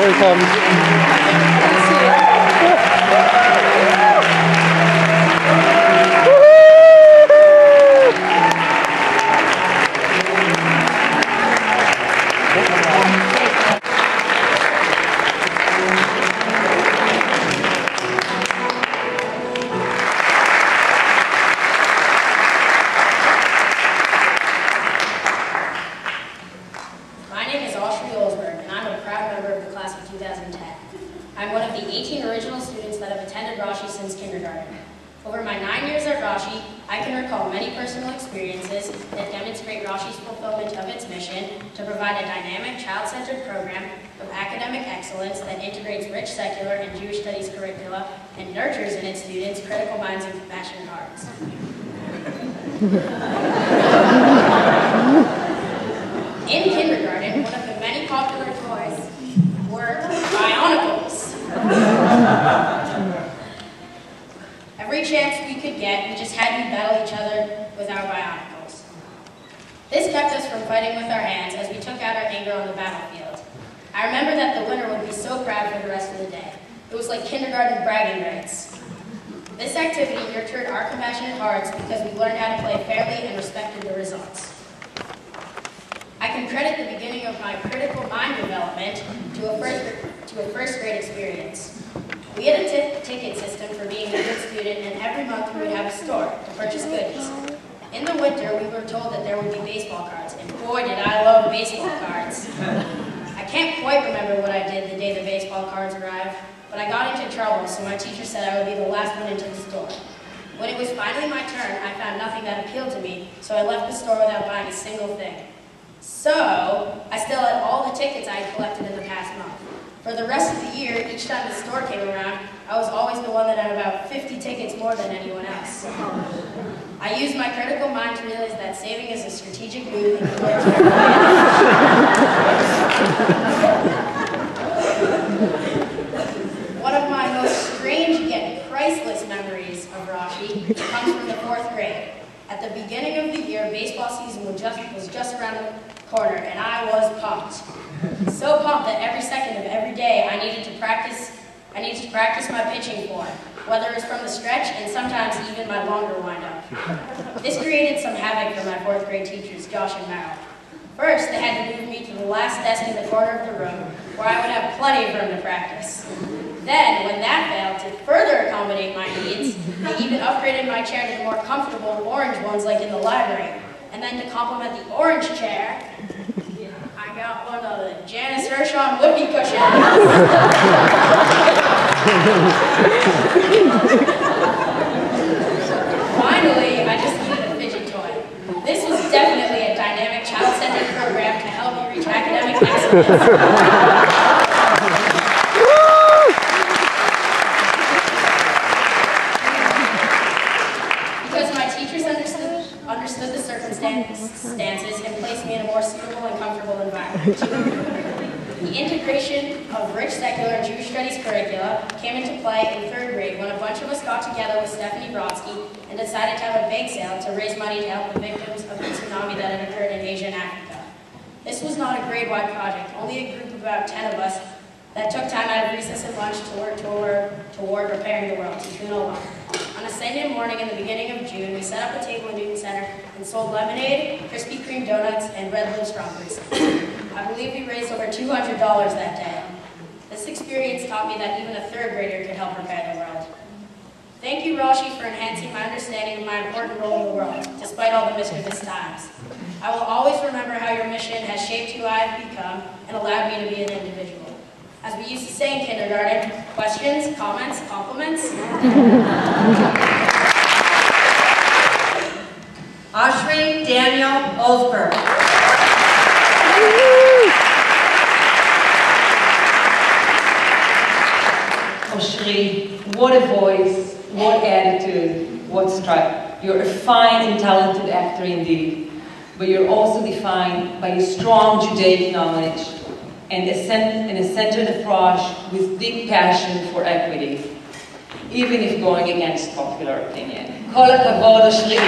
Here he comes. I'm one of the 18 original students that have attended Rashi since kindergarten. Over my 9 years at Rashi, I can recall many personal experiences that demonstrate Rashi's fulfillment of its mission to provide a dynamic, child-centered program of academic excellence that integrates rich secular and Jewish studies curricula and nurtures in its students critical minds and compassionate hearts. In kindergarten, one of the many popular toys were Bionicles. Every chance we could get, we just had to battle each other with our Bionicles. This kept us from fighting with our hands as we took out our anger on the battlefield. I remember that the winner would be so proud for the rest of the day. It was like kindergarten bragging rights. This activity nurtured our compassionate hearts because we learned how to play fairly and respected the results. I can credit the beginning of my critical mind development to a first grade experience. We had a ticket system for being a good student, and every month we would have a store to purchase goodies. In the winter, we were told that there would be baseball cards, and boy did I love baseball cards. I can't quite remember what I did the day the baseball cards arrived, but I got into trouble, so my teacher said I would be the last one into the store. When it was finally my turn, I found nothing that appealed to me, so I left the store without buying a single thing. So, I still had all the tickets I had collected in the past month. For the rest of the year, each time the store came around, I was always the one that had about 50 tickets more than anyone else. I used my critical mind to realize that saving is a strategic move and One of my most strange yet priceless memories of Rashi comes from the 4th grade. At the beginning of the year, baseball season was just around the corner, and I was pumped. So pumped that every second of every day I needed to practice my pitching form, whether it was from the stretch and sometimes even my longer windup. This created some havoc for my 4th grade teachers, Josh and Merrill. First, they had to move me to the last desk in the corner of the room, where I would have plenty of room to practice. Then, when that failed, to further accommodate my needs, they even upgraded my chair to the more comfortable orange ones like in the library. And then to complement the orange chair, I got one of the Janice Hirshon whoopee cushions. Finally, I just needed a fidget toy. This was definitely a dynamic, child-centered program to help me reach academic excellence. Understood the circumstances and placed me in a more suitable and comfortable environment. The integration of rich secular and Jewish studies curricula came into play in 3rd grade when a bunch of us got together with Stephanie Brodsky and decided to have a bake sale to raise money to help the victims of the tsunami that had occurred in Asia and Africa. This was not a grade-wide project, only a group of about 10 of us that took time out of recess and lunch to work toward repairing the world, Tikkun Olam. On a Sunday morning in the beginning of June, we set up a table in Newton Center and sold lemonade, Krispy Kreme donuts, and Red Bull strawberries. I believe we raised over $200 that day. This experience taught me that even a 3rd grader could help repair the world. Thank you, Rashi, for enhancing my understanding of my important role in the world, despite all the mischievous times. I will always remember how your mission has shaped who I have become and allowed me to be an individual. As we used to say in kindergarten, questions, comments, compliments. Oshri Daniel Olsberg. Oshri, what a voice, what attitude, what stride. You're a fine and talented actor indeed, but you're also defined by a strong Judaic knowledge and a centered approach with deep passion for equity, even if going against popular opinion. Kol hakavod, Oshri.